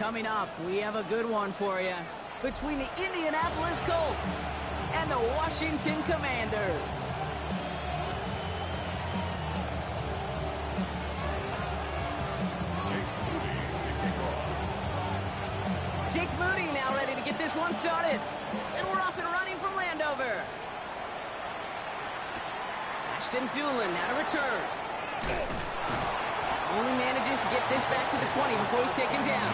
Coming up, we have a good one for you. Between the Indianapolis Colts and the Washington Commanders. Jake Moody now ready to get this one started. And we're off and running from Landover. Ashton Doolin now to return. Only manages to get this back to the 20 before he's taken down.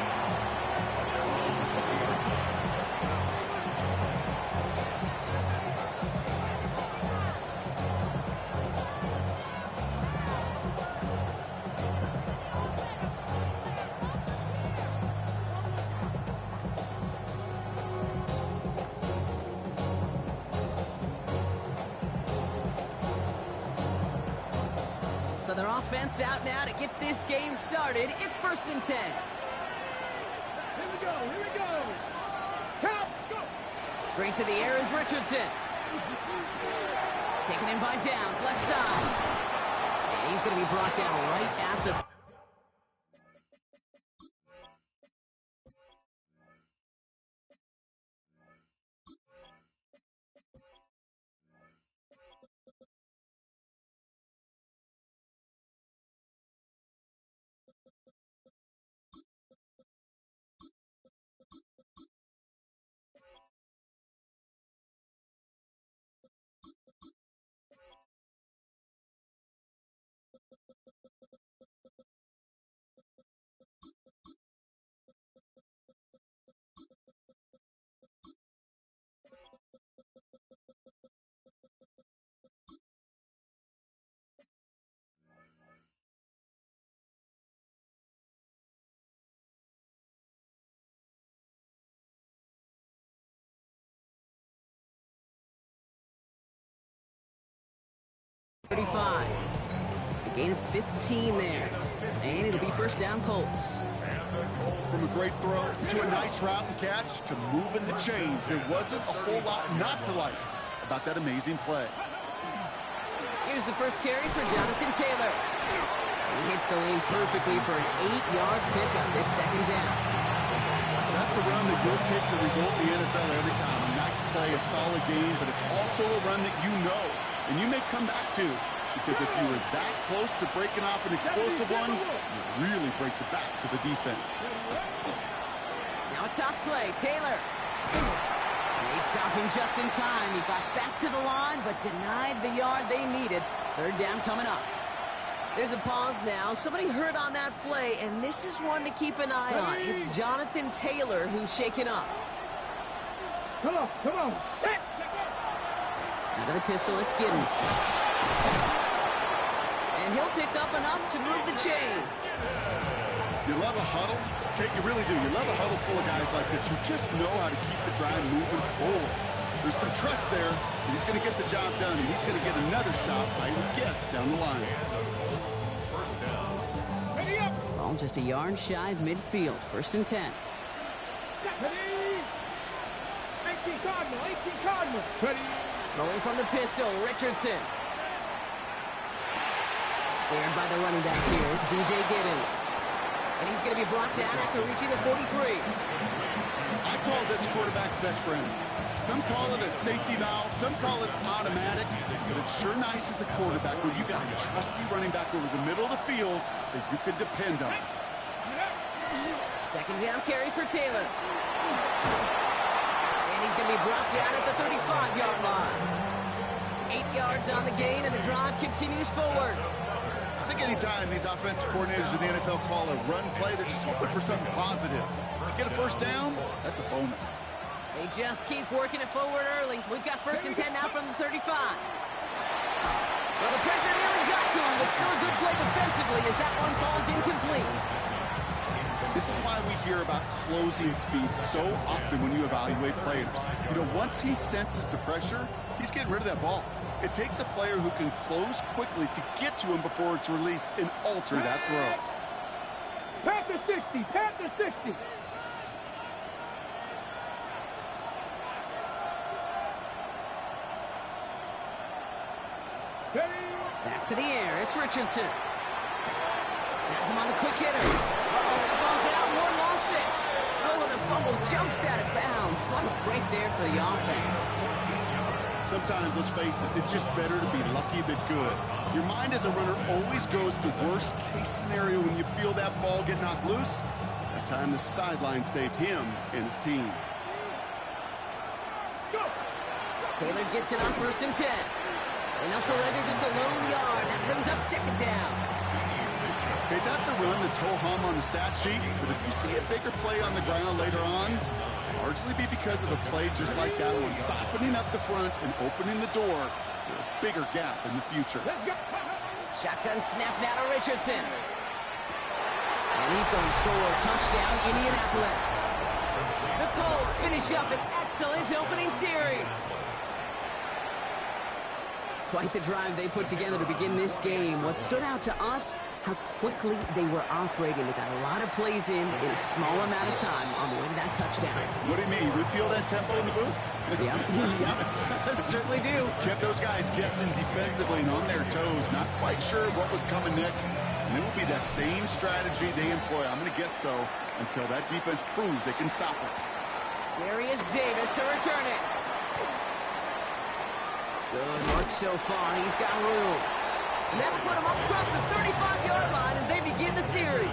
So their offense out now to get this game started. It's 1st and 10. Here we go, here we go. Count, go. Straight to the air is Richardson. Taken in by Downs, left side. And he's going to be brought down right at the... ...35. A gain of 15 there. And it'll be 1st down Colts. From a great throw to a nice route and catch to moving the chains. There wasn't a whole lot not to like about that amazing play. Here's the first carry for Jonathan Taylor. He hits the lane perfectly for an 8-yard pickup. It's 2nd down. That's a run that you'll take the result in the NFL every time. A nice play, a solid game, but it's also a run that you know. And you may come back to, because if you were that close to breaking off an explosive one, you really break the backs of the defense. Now a toss play, Taylor. They stop him just in time. He got back to the line, but denied the yard they needed. 3rd down coming up. There's a pause now. Somebody hurt on that play, and this is one to keep an eye on. It's Jonathan Taylor who's shaken up. Come on, come on. Another pistol, it's Giddens. And he'll pick up enough to move the chains. You love a huddle? Okay, you really do. You love a huddle full of guys like this who just know how to keep the drive moving forward. There's some trust there. He's going to get the job done, and he's going to get another shot, I would guess, down the line. Ball just a yard shy of midfield. 1st and 10. 18 Cardinal, 18 Cardinal. Ready. Rolling from the pistol, Richardson. Snared by the running back here. It's DJ Giddens. And he's going to be blocked down after reaching the 43. I call this quarterback's best friend. Some call it a safety valve, some call it automatic, but it's sure nice as a quarterback when you got a trusty running back over the middle of the field that you can depend on. 2nd down carry for Taylor. And he's going to be brought down at the 35-yard line. 8 yards on the gain, and the drive continues forward. I think anytime these offensive coordinators in the NFL call a run play, they're just hoping for something positive. To get a 1st down, that's a bonus. They just keep working it forward early. We've got 1st and 10 now from the 35. Well, the pressure nearly got to him, but still a good play defensively as that one falls incomplete. This is why we hear about closing speed so often when you evaluate players. You know, once he senses the pressure, he's getting rid of that ball. It takes a player who can close quickly to get to him before it's released and alter that throw. Panther 60, Panther 60. Back to the air, it's Richardson. Has him on the quick hitter. Uh-oh, that ball's out, Ward lost it. jumps out of bounds. What a break there for the offense. Sometimes, let's face it, it's just better to be lucky than good. Your mind as a runner always goes to worst-case scenario when you feel that ball get knocked loose. That time the sideline saved him and his team. Taylor gets it on 1st and 10. And they'll surrender just a lone yard. That brings up 2nd down. Okay, that's a run that's ho-hum on the stat sheet, but if you see a bigger play on the ground later on, largely be because of a play just like that one, softening up the front and opening the door for a bigger gap in the future. Shotgun snap now to Richardson. And he's going to score a touchdown, Indianapolis. The Colts finish up an excellent opening series. Quite the drive they put together to begin this game. What stood out to us, how quickly they were operating. They got a lot of plays in a small amount of time on the way to that touchdown. What do you mean? You feel that tempo in the booth? Yeah, yeah, certainly do. Kept those guys guessing defensively and on their toes, not quite sure what was coming next. And it will be that same strategy they employ. I'm going to guess so until that defense proves they can stop it. There he is, Davis, to return it. Good work so far. He's got room. And that'll put him up across the 35-yard line as they begin the series.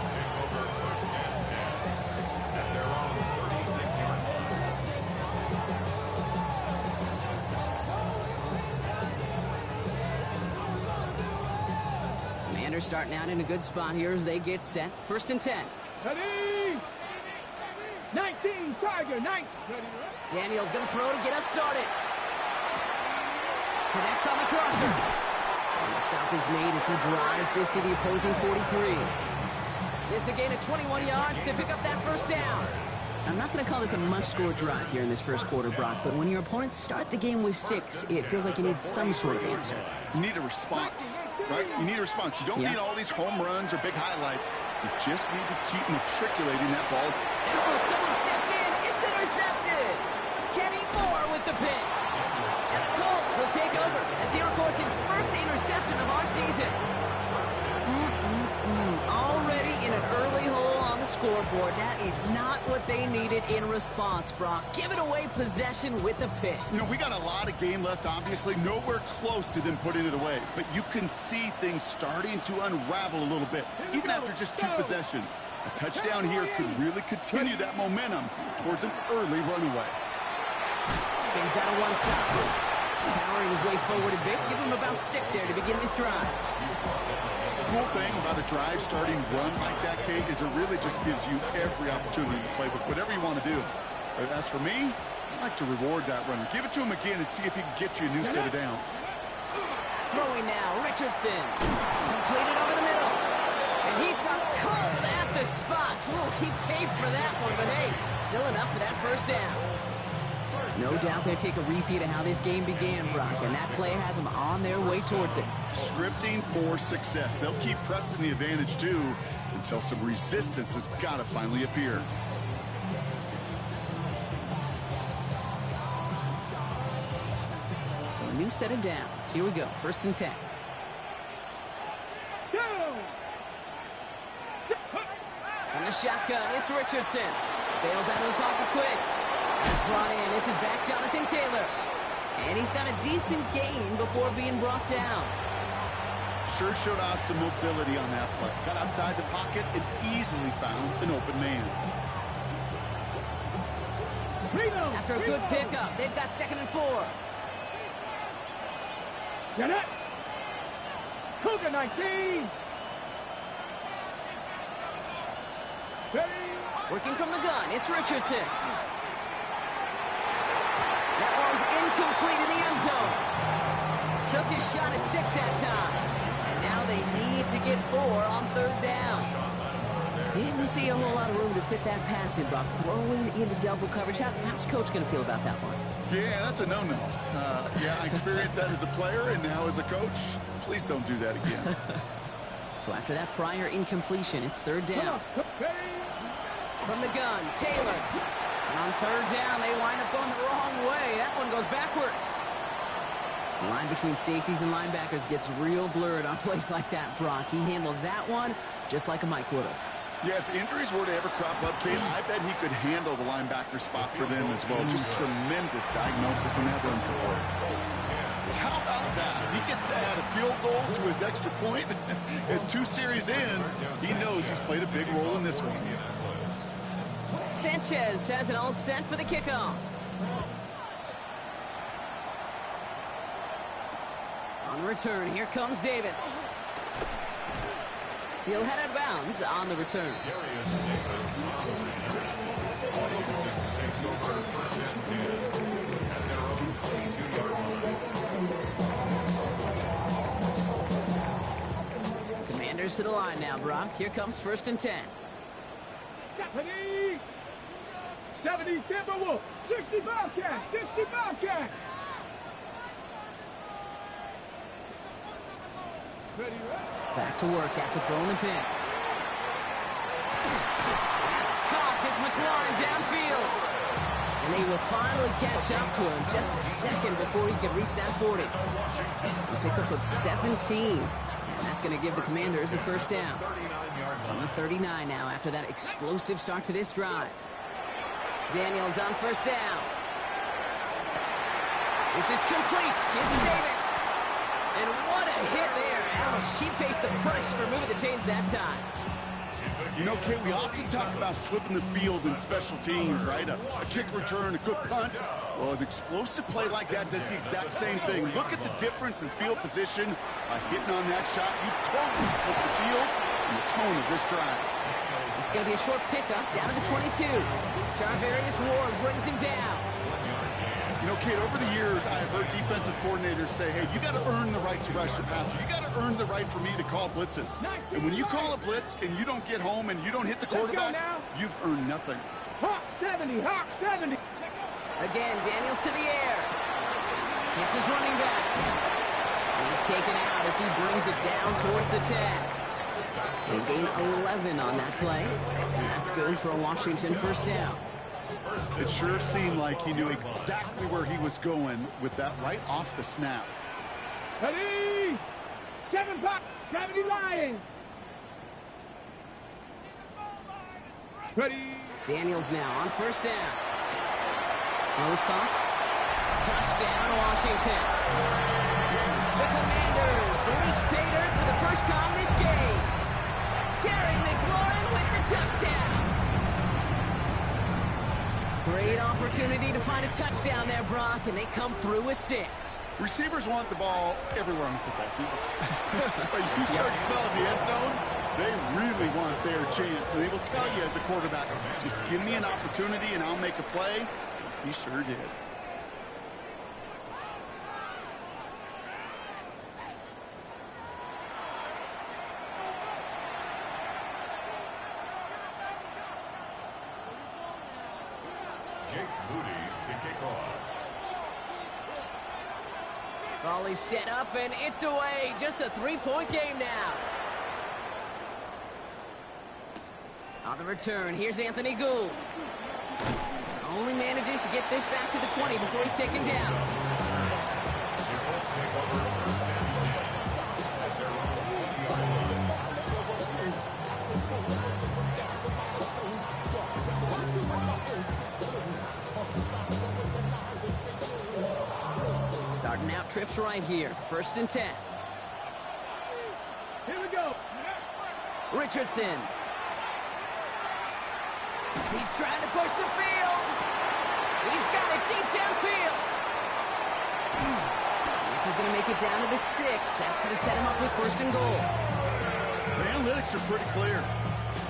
Commanders starting out in a good spot here as they get set. 1st and 10. Ready? 19, Tiger, 19. Daniel's going to throw to get us started. Connects on the crosser. And the stop is made as he drives this to the opposing 43. It's a gain of 21 yards to pick up that 1st down. I'm not going to call this a must-score drive here in this 1st quarter, Brock, but when your opponents start the game with 6, it feels like you need some sort of answer. You need a response, right? You need a response. You don't need all these home runs or big highlights. You just need to keep matriculating that ball. And someone stepped in. It's intercepted. Kenny Moore with the pick. And the Colts will take over as he records his 1st interception of our season. Already in an early hole on the scoreboard. That is not what they needed in response, Brock. Giving away possession with the pick. You know, we got a lot of game left, obviously. Nowhere close to them putting it away. But you can see things starting to unravel a little bit, even after just 2 possessions. A touchdown here could really continue that momentum towards an early runaway. Spins out of one stop. Powering his way forward a bit. Give him about 6 there to begin this drive. The cool thing about a drive starting run like that, Kate, is it really just gives you every opportunity to play with whatever you want to do. But as for me, I like to reward that runner. Give it to him again and see if he can get you a new set of downs. Throwing now, Richardson. Completed over the middle. And he stopped cold at the spot. Ooh, he paid for that one, but hey, still enough for that 1st down. No doubt they'll take a repeat of how this game began, Brock, and that play has them on their way towards it. Scripting for success. They'll keep pressing the advantage, too, until some resistance has got to finally appear. So a new set of downs. Here we go, 1st and 10. From the shotgun, it's Richardson. Bails out of the pocket quick. That's brought in. It's his back, Jonathan Taylor. And he's got a decent gain before being brought down. Sure showed off some mobility on that play. Got outside the pocket and easily found an open man. After a good pickup, they've got 2nd and 4. Get it. Cougar 19. Working from the gun, it's Richardson. That one's incomplete in the end zone. Took his shot at 6 that time. And now they need to get 4 on 3rd down. Didn't see a whole lot of room to fit that pass in, Brock. Throwing into double coverage. How's Coach going to feel about that one? Yeah, that's a no-no. Yeah, I experienced that as a player and now as a coach. Please don't do that again. So after that prior incompletion, it's 3rd down. From the gun, Taylor. And on 3rd down, they wind up going the wrong way. That one goes backwards. The line between safeties and linebackers gets real blurred on plays like that, Brock. He handled that one just like a Mike would have. Yeah, if injuries were to ever crop up, Kate, I bet he could handle the linebacker spot for them as well. Just tremendous diagnosis in that run support. How about that? He gets to add a field goal to his extra point. And 2 series in, he knows he's played a big role in this one. Sanchez has it all set for the kickoff. On return, here comes Davis. He'll head out of bounds on the return. Commanders to the line now, Brock. Here comes 1st and 10. 70 Timberwolves, 60 Bobcats, 60 Bobcats. Back to work after throwing the pick. That's caught. It's McLaurin downfield. And they will finally catch up to him just a second before he can reach that 40. A pickup of 17. And that's going to give the Commanders a 1st down. On the 39 now after that explosive start to this drive. Daniels on 1st down. This is complete. It's Davis. And what a hit there. Alex, she faced the price for moving the chains that time. You know, Kate, we often talk about flipping the field in special teams, right? A kick return, a good punt. Well, an explosive play like that does the exact same thing. Look at the difference in field position. By hitting on that shot, you've totally flipped the field and the tone of this drive. It's going to be a short pickup down to the 22. Jarvarius Ward brings him down. You know, Kate, over the years, I've heard defensive coordinators say, hey, you got to earn the right to rush the passer. You got to earn the right for me to call blitzes. And when you call a blitz and you don't get home and you don't hit the quarterback, you've earned nothing. Hawk 70, Hawk 70. Again, Daniels to the air. Hits his running back. He's taken out as he brings it down towards the 10. They gain 11 on that play, and that's good for a Washington 1st down. It sure seemed like he knew exactly where he was going with that right off the snap. Ready? 7 Pop, 70 Lions. Ready? Daniels now on 1st down. Nose caught. Touchdown, Washington. The Commanders reach pay dirt for the first time this game. Terry McLaurin with the touchdown. Great opportunity to find a touchdown there, Brock, and they come through with 6. Receivers want the ball everywhere on the football field. But you start smelling the end zone, they really want their chance. And they will tell you as a quarterback, just give me an opportunity and I'll make a play. He sure did. Volley set up, and it's away. Just a 3-point game now. On the return, here's Anthony Gould. Only manages to get this back to the 20 before he's taken down. Starting out trips right here. 1st and 10. Here we go. Richardson. He's trying to push the field. He's got it deep downfield. This is going to make it down to the 6. That's going to set him up with 1st and goal. The analytics are pretty clear.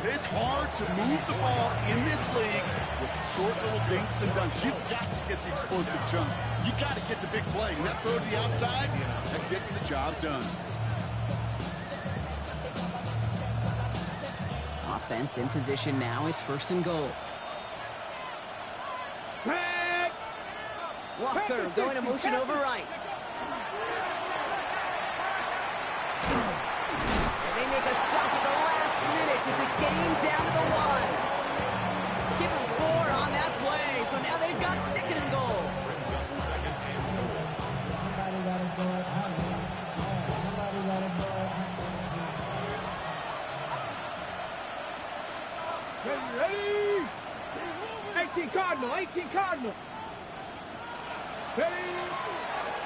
It's hard to move the ball in this league with short little dinks and dunks. You've got to get the explosive jump. You got to get the big play. And that throw to the outside, that gets the job done. Offense in position now. It's 1st and goal. Walker going to motion over right. And they make a stop at the last minute. It's a game down to the 1. Give them 4 on that play. So now they've got 2nd and goal. Ready? 18 Cardinal, 18 Cardinal. Ready?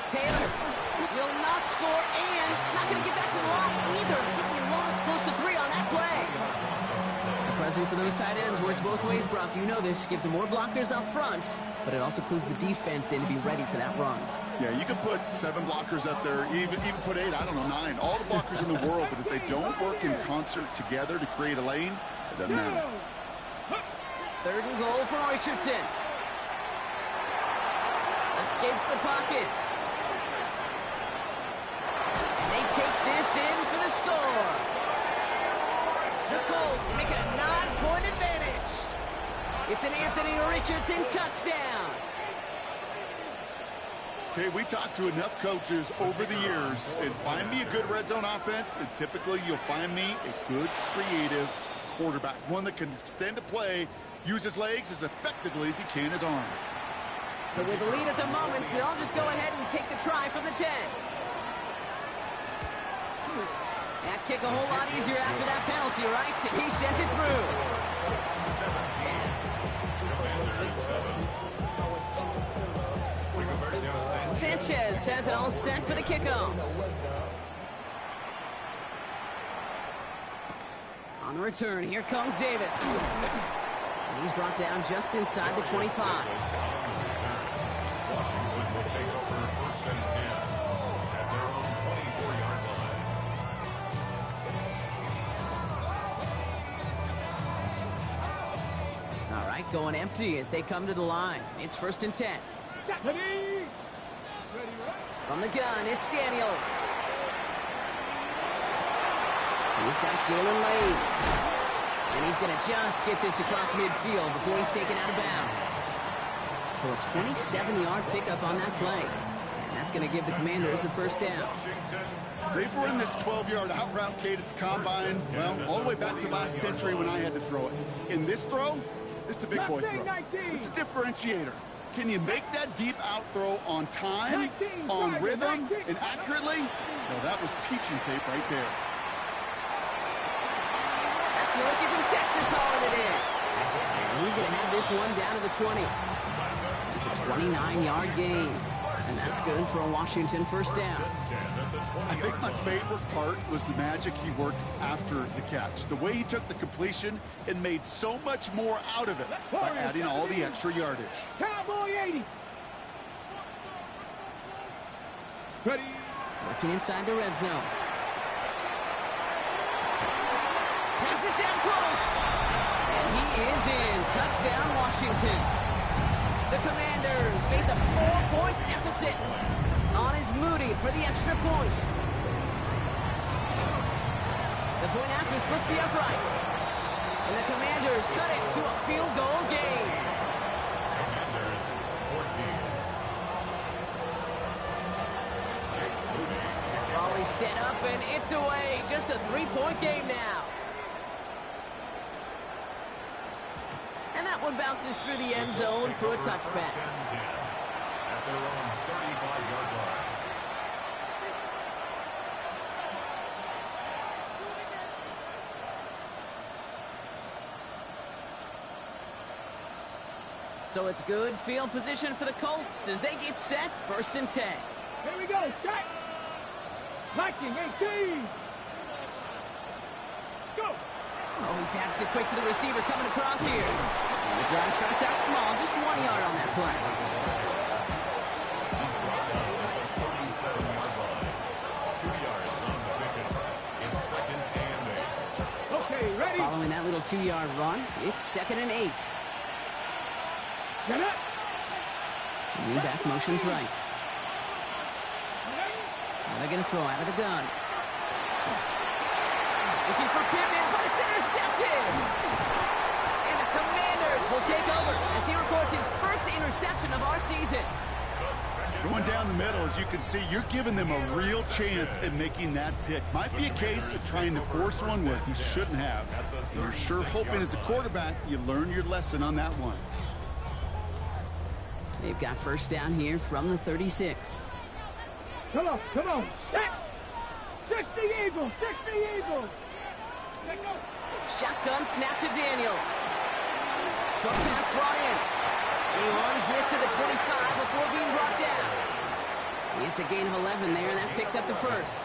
Taylor will not score, and it's not going to get back to the line either. I think he lost close to 3 on that play. The presence of those tight ends works both ways, Brock. You know this. Gives them more blockers up front, but it also clues the defense in to be ready for that run. Yeah, you can put 7 blockers up there, even put 8, I don't know, 9. All the blockers in the world, but if they don't work in concert together to create a lane, it doesn't matter. 3rd and goal for Richardson. Escapes the pocket. And they take this in for the score. The Colts make it a 9-point advantage. It's an Anthony Richardson touchdown. Okay, we talked to enough coaches over the years, and find me a good red zone offense, and typically you'll find me a good creative quarterback, one that can extend a play, use his legs as effectively as he can his arm. So with the lead at the moment, they'll just go ahead and take the try from the 10. That kick a whole lot easier after that penalty, right? He sent it through. Sanchez has it all set for the kickoff. On the return, here comes Davis. And he's brought down just inside the 25. All right, going empty as they come to the line. It's 1st and 10. From the gun, it's Daniels. He's got Jalen Lane. And he's going to just get this across midfield before he's taken out of bounds. So a 27-yard pickup on that play. And that's going to give the Commanders a 1st down. They've run this 12-yard out route, Kate, at the combine, well, all the way back to last century when I had to throw it. In this throw, this is a big boy throw. It's a differentiator. Can you make that deep out throw on time, on rhythm, and accurately? No, that was teaching tape right there. That's the rookie from Texas hauling it in. And he's going to have this one down to the 20. It's a 29-yard gain. And that's good for a Washington 1st down. I think my favorite part was the magic he worked after the catch. The way he took the completion and made so much more out of it by adding all the extra yardage. Cowboy 80. Ready. Working inside the red zone. Pass it down close. And he is in. Touchdown, Washington. The Commanders face a 4-point deficit on his Moody for the extra point. The point after splits the upright. And the Commanders cut it to a field goal game. Commanders 14. Ball is set up and it's away. Just a 3-point game now. And that one bounces through the end zone for a touchback. At their own 35-yard line. So it's good field position for the Colts as they get set. 1st and 10. Here we go. Set. Viking 18. Let's go. Oh, he taps it quick to the receiver coming across here. And the drive starts out small, just 1 yard on that play. He's brought down at the 37-yard line. 2 yards on the pickup. It's 2nd and 8. Okay, ready. Following that little 2-yard run, it's 2nd and 8. Get up. Lean back motions right. Now they're going to throw out of the gun. Looking for Pittman, but it's intercepted. And the Commanders will take over as he records his 1st interception of our season. Going down the middle, as you can see, you're giving them a real chance at making that pick. Might be a case of trying to force one where he shouldn't have. And you're sure hoping as a quarterback you learn your lesson on that one. They've got 1st down here from the 36. Come on, come on. Set. 60 Eagles, 60 Eagles. Shotgun snap to Daniels. Short pass brought in. He runs this to the 25 before being brought down. It's a gain of 11 there, and that picks up the first.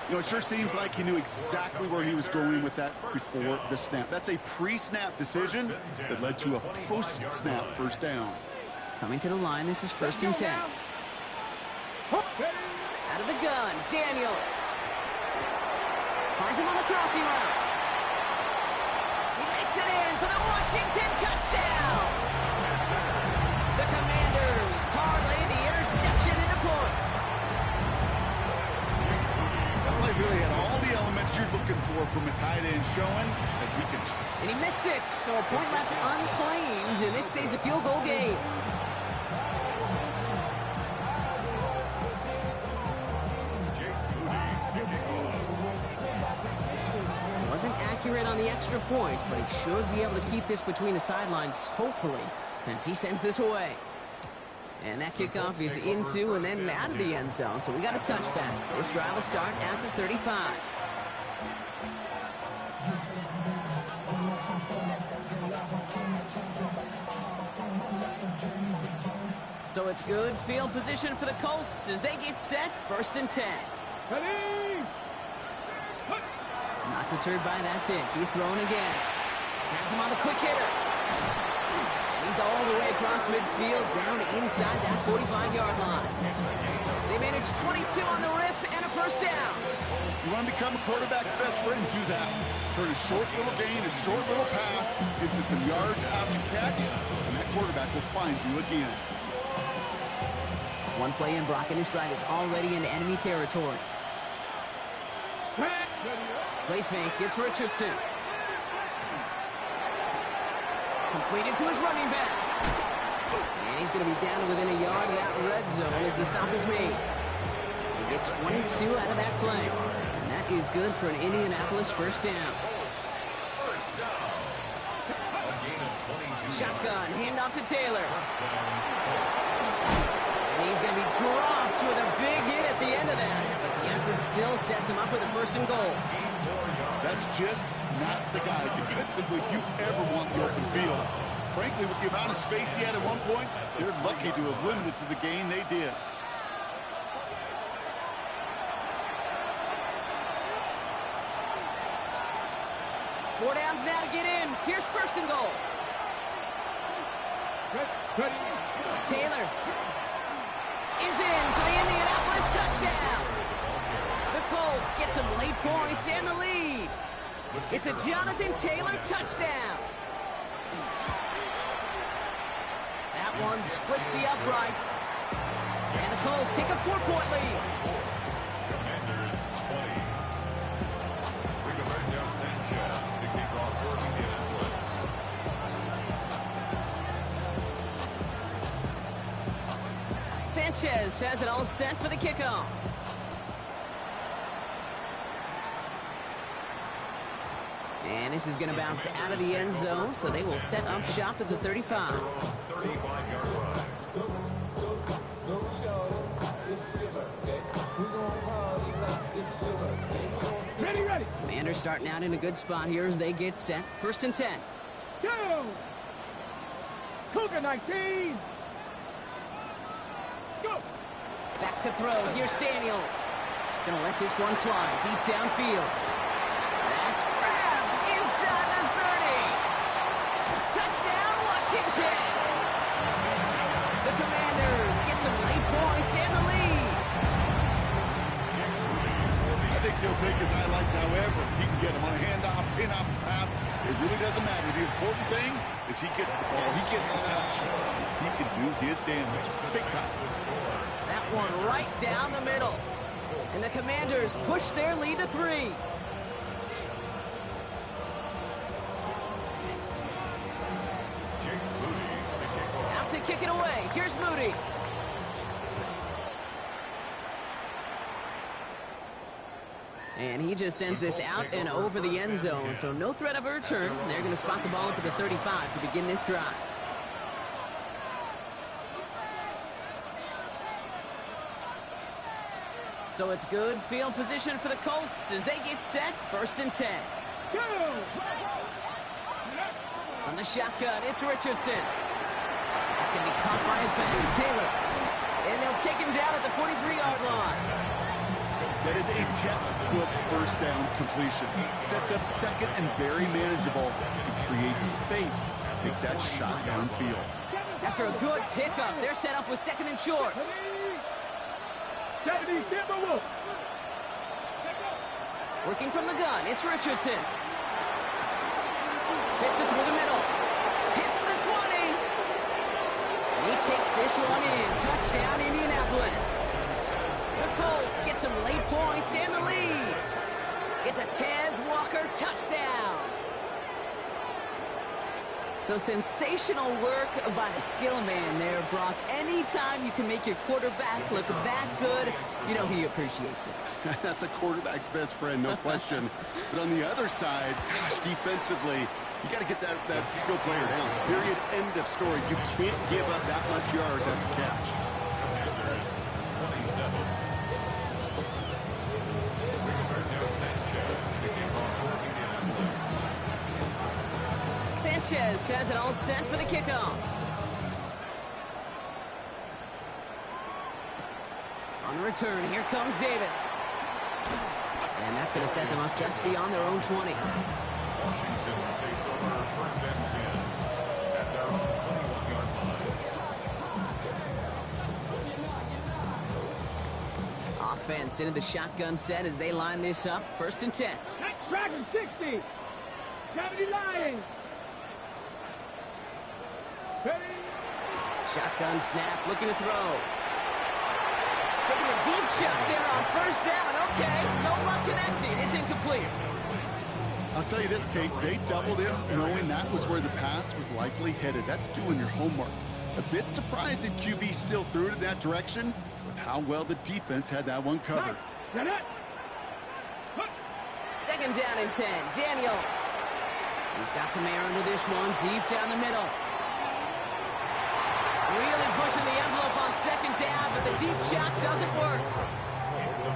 You know, it sure seems like he knew exactly where he was going with that before the snap. That's a pre-snap decision that led to a post-snap first down. Coming to the line, this is 1st and 10. Out of the gun, Daniels. Finds him on the crossing route. He makes it in for the Washington touchdown. The Commanders parlay the interception into points. That play really had all the elements you're looking for from a tight end, showing that he can strike. And he missed it, so a point left unclaimed, and this stays a field goal game. Wasn't accurate on the extra point, but he should be able to keep this between the sidelines, hopefully, as he sends this away. And that kickoff is into and then out of the end zone, so we got a touchback. This drive will start at the 35. So it's good field position for the Colts as they get set, 1st and 10. Ready? Not deterred by that pick. He's throwing again. Has him on the quick hitter. He's all the way across midfield, down inside that 45-yard line. They managed 22 on the rip and a first down. You want to become a quarterback's best friend, do that. Turn a short little gain, a short little pass into some yards after catch, and that quarterback will find you again. One play in, Brock, and his drive is already in enemy territory. Play fake, it's Richardson. Completed to his running back. And he's going to be down to within a yard of that red zone as the stop is made. He gets 22 out of that play. And that is good for an Indianapolis first down. Shotgun, handoff to Taylor. And he's going to be dropped with a big hit at the end of that. But the effort still sets him up with a 1st and goal. That's just not the guy defensively you ever want in the open field. Frankly, with the amount of space he had at one point, they're lucky to have limited to the gain they did. Four downs now to get in. Here's 1st and goal. Taylor is in for the Indianapolis touchdown. The Colts get some late points and the lead. It's a Jonathan Taylor touchdown. That one splits the uprights. And the Colts take a 4-point lead. Commanders 20. Rigoberto Sanchez to kick off for Indianapolis. Sanchez has it all set for the kickoff. And this is going to bounce out of the end zone, so they will set up shop at the 35. 35-yard line. Ready. Commanders starting out in a good spot here as they get set. 1st and 10. Go! Cougar 19! Let's go! Back to throw. Here's Daniels. Gonna let this one fly deep downfield. That's grabbed inside the 30. Touchdown, Washington. The Commanders get some late points and the lead. I think he'll take his highlights however he can get them on a handoff, pin-off, pass. It really doesn't matter. The important thing is he gets the ball. He gets the touch. He can do his damage. Big time. That one right down the middle. And the Commanders push their lead to 3. Out to kick it away. Here's Moody. And he just sends this out and over the end zone. So no threat of a return. They're going to spot the ball up at the 35 to begin this drive. So it's good field position for the Colts as they get set. 1st and 10. Go! On the shotgun, it's Richardson. That's going to be caught by his back, Taylor. And they'll take him down at the 43-yard line. That is a textbook first down completion. Sets up second and very manageable. It creates space to take that shot downfield. After a good pickup, they're set up with second and short. 70, Timberwolf. Working from the gun, it's Richardson. Fits it through the middle. Hits the 20. And he takes this one in. Touchdown, Indianapolis. The Colts get some late points and the lead. It's a Tez Walker touchdown. So sensational work by the skill man there, Brock. Anytime you can make your quarterback look that good, you know he appreciates it. That's a quarterback's best friend, no question. But on the other side, gosh, defensively, you got to get that skill player down. Period. End of story. You can't give up that much yards after catch. Commanders 27. Sanchez has it all set for the kickoff. On the return, here comes Davis. And that's going to set them up just beyond their own 20. Washington takes over first and 10 at their own 21-yard line. Offense into the shotgun set as they line this up. First and 10. Dragon 60. 70 Lions. Ready. Shotgun snap, looking to throw. Taking a deep shot there on first down. Okay, no luck connecting. It's incomplete. I'll tell you this, Kate, they doubled him knowing that was where the pass was likely headed. That's doing your homework. A bit surprised that QB still threw it in that direction with how well the defense had that one covered. Second down and 10, Daniels. He's got some air under this one, deep down the middle. Really pushing the envelope on second down, but the deep shot doesn't work.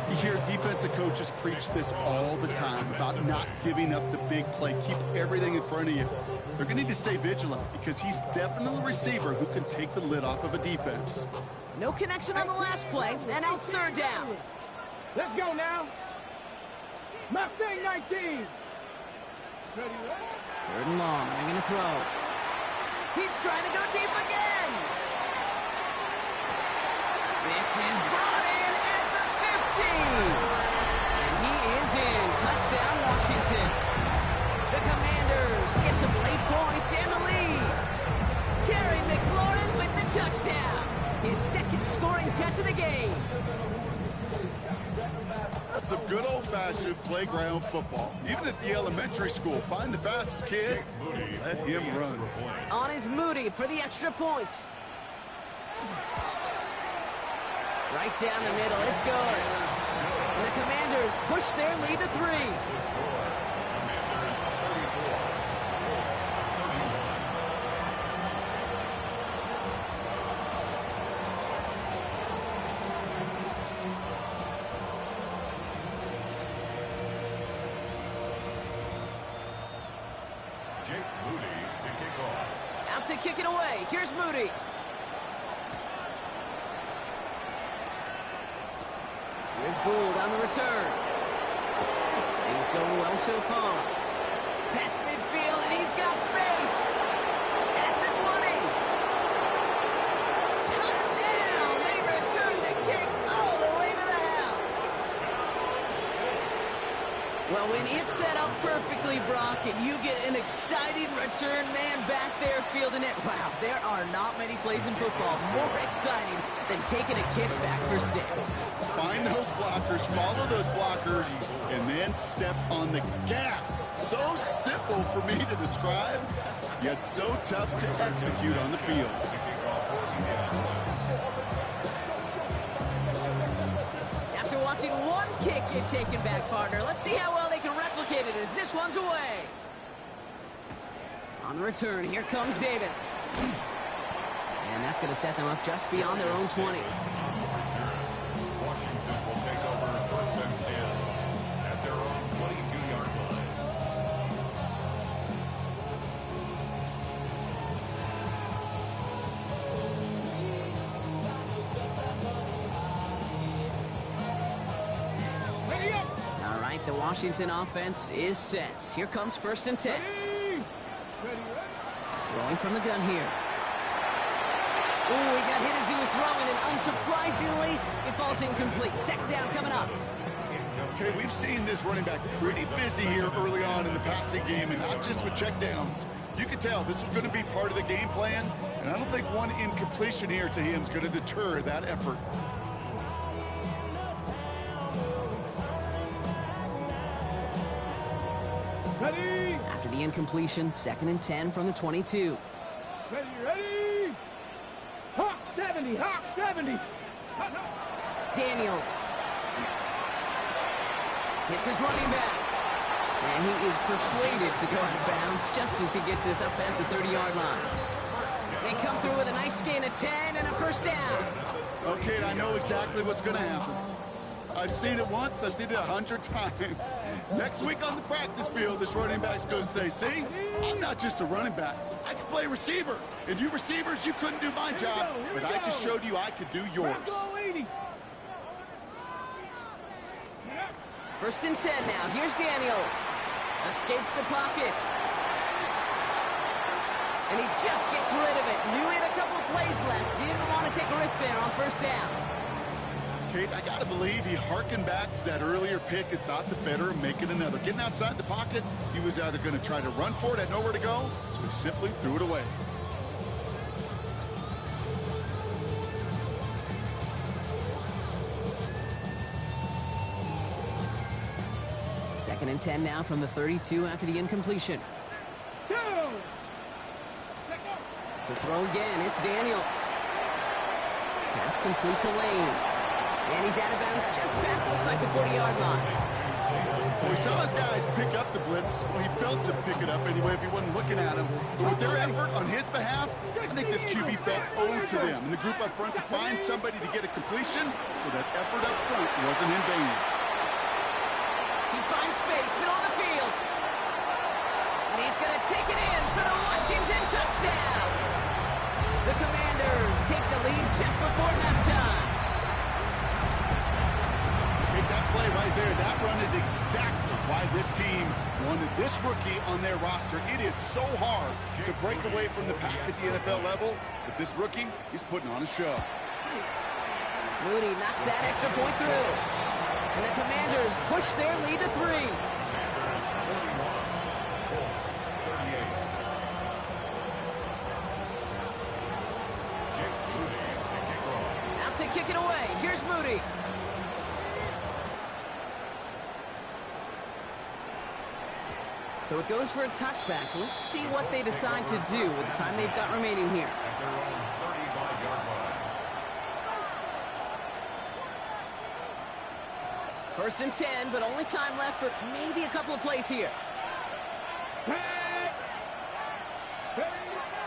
You hear defensive coaches preach this all the time about not giving up the big play. Keep everything in front of you. They're going to need to stay vigilant because he's definitely a receiver who can take the lid off of a defense. No connection on the last play, and now it's third down. Let's go now. Mustang 19. Third and long, they're going to throw. He's trying to go deep again. This is brought in at the 15. And he is in. Touchdown, Washington. The Commanders get some late points and the lead. Terry McLaurin with the touchdown. His second scoring catch of the game. That's some good old-fashioned playground football. Even at the elementary school, find the fastest kid, let him run. On is Moody for the extra point. Right down the middle, it's good. And the Commanders push their lead to 3. Commanders 34. Colts 31. Jake Moody to kick off. Out to kick it away. Here's Moody. Here's Gould on the return. He's going well so far. Past midfield, and he's got space. At the 20. Touchdown! They return the kick all the way to the house. Well, when it's set up perfectly, Brock, and you get an exciting return man back there fielding it, wow, there are not many plays in football more exciting than taking a kick back for 6. Find those blockers, follow those blockers, and then step on the gas. So simple for me to describe, yet so tough to execute on the field. After watching one kick get taken back, partner, let's see how well they can replicate it as this one's away. On the return, here comes Davis. And that's going to set them up just beyond their own 20. Washington will take over first and 10 at their own 22-yard line. right, the Washington offense is set. Here comes 1st and 10. Throwing from the gun here. Ooh, he got hit as he was throwing, and unsurprisingly, it falls incomplete. 2nd down coming up. Okay, we've seen this running back pretty busy here early on in the passing game, and not just with checkdowns. You can tell this was going to be part of the game plan, and I don't think one incompletion here to him is going to deter that effort. Ready? After the incompletion, 2nd and 10 from the 22. Ready, ready? Hawk 70, Hawk 70. Daniels. Hits his running back. And he is persuaded to go out of bounds just as he gets this up past the 30-yard line. They come through with a nice gain of 10 and a 1st down. Okay, I know exactly what's going to happen. I've seen it once, I've seen it 100 times. Next week on the practice field, this running back's going to say, see, I'm not just a running back. I can play receiver. And you receivers, you couldn't do my job, but I just showed you I could do yours. 1st and 10 now. Here's Daniels. Escapes the pocket. And he just gets rid of it. Knew he had a couple of plays left. Didn't want to take a risk there on 1st down. Kate, I got to believe he harkened back to that earlier pick and thought the better of making another. Getting outside the pocket, he was either going to try to run for it, had nowhere to go, so he simply threw it away. Second and 10 now from the 32 after the incompletion. To throw again, it's Daniels. Pass complete to Lane. And he's out of bounds just past, looks like the 40-yard line. Well, we saw his guys pick up the blitz. Well, he felt to pick it up anyway if he wasn't looking at him. But with their effort on his behalf, I think this QB felt owed to them. And the group up front to find somebody to get a completion, so that effort up front wasn't in vain. He finds space, middle of the field. And he's going to take it in for the Washington touchdown. The Commanders take the lead just before halftime. Take that play right there. That run is exactly why this team wanted this rookie on their roster. It is so hard to break away from the pack at the NFL level, but this rookie is putting on a show. Mooney knocks that extra point through. And the Commanders push their lead to 3. Commanders 41, Colts 38. Jake Moody to kick off. Out to kick it away. Here's Moody. So it goes for a touchback. Let's see what they decide to do with the time they've got remaining here. At their own 35-yard line. 1st and 10, but only time left for maybe a couple of plays here.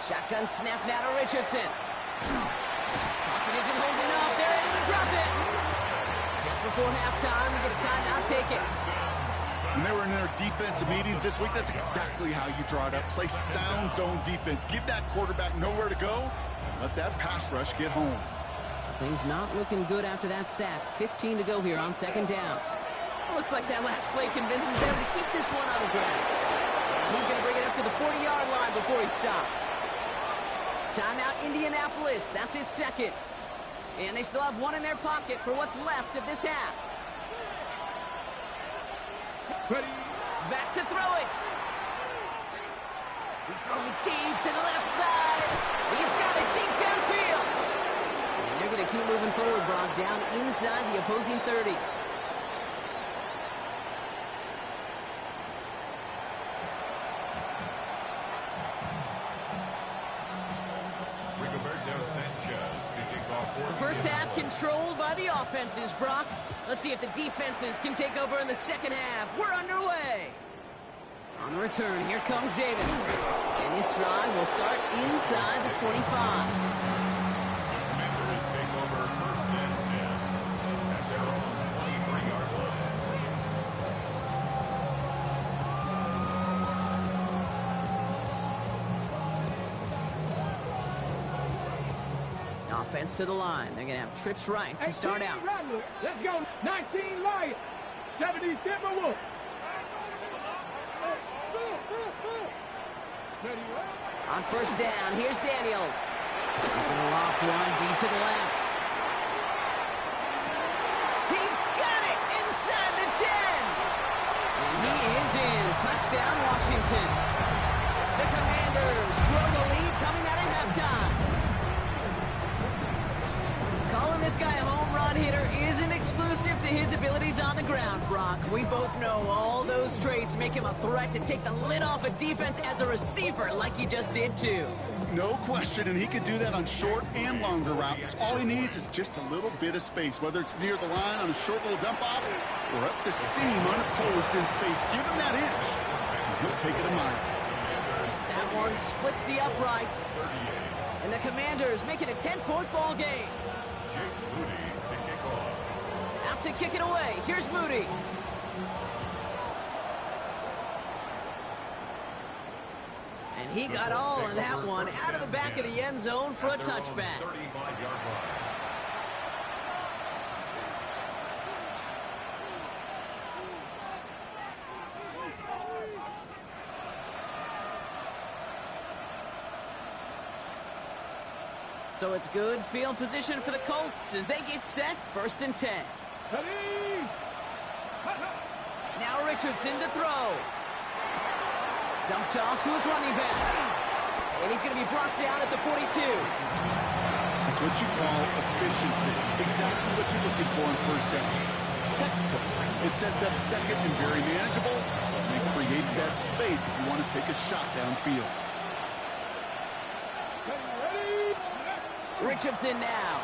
Shotgun snap now to Richardson. Pocket isn't holding up. They're able to drop it. Just before halftime, we get a timeout taken. When they were in their defensive meetings this week, that's exactly how you draw it up. Play sound zone defense. Give that quarterback nowhere to go. Let that pass rush get home. Things not looking good after that sack. 15 to go here on 2nd down. Looks like that last play convinces them to keep this one on the ground. And he's going to bring it up to the 40-yard line before he stops. Timeout Indianapolis. That's its 2nd. And they still have one in their pocket for what's left of this half. Ready? Back to throw it. He's throwing deep to the left side. He's got it deep downfield. And they're going to keep moving forward, Brock, down inside the opposing 30. The first half controlled by the offenses, Brock. Let's see if the defenses can take over in the second half. We're underway. On the return, here comes Davis. And this drive will start inside the 25. Commanders take over 1st and 10 at their own 23-yard line. Offense to the line. They're going to have trips right to start out. Let's go. 19 Lions. 70, Timberwolves. On first down, here's Daniels. He's going to loft one deep to the left. He's got it inside the 10. And he is in. Touchdown, Washington. The Commanders grow the lead coming out of halftime. Calling this guy a home run hitter isn't exclusive to his abilities on the ground, Brock. We both know all those traits make him a threat to take the lid off a defense as a receiver like he just did too. No question, and he can do that on short and longer routes. All he needs is just a little bit of space, whether it's near the line on a short little dump-off or up the seam unopposed in space. Give him that inch, and he'll take it a mile. That one splits the uprights. And the Commanders make it a 10-point ball game. Out to kick it away. Here's Moody. And he got all of that one out of the back of the end zone for a touchback. So it's good field position for the Colts as they get set, 1st and 10. Now Richardson to throw. Dumped off to his running back. And he's going to be brought down at the 42. That's what you call efficiency. Exactly what you're looking for in first down. Textbook. It sets up second and very manageable, and it creates that space if you want to take a shot downfield. Richardson now.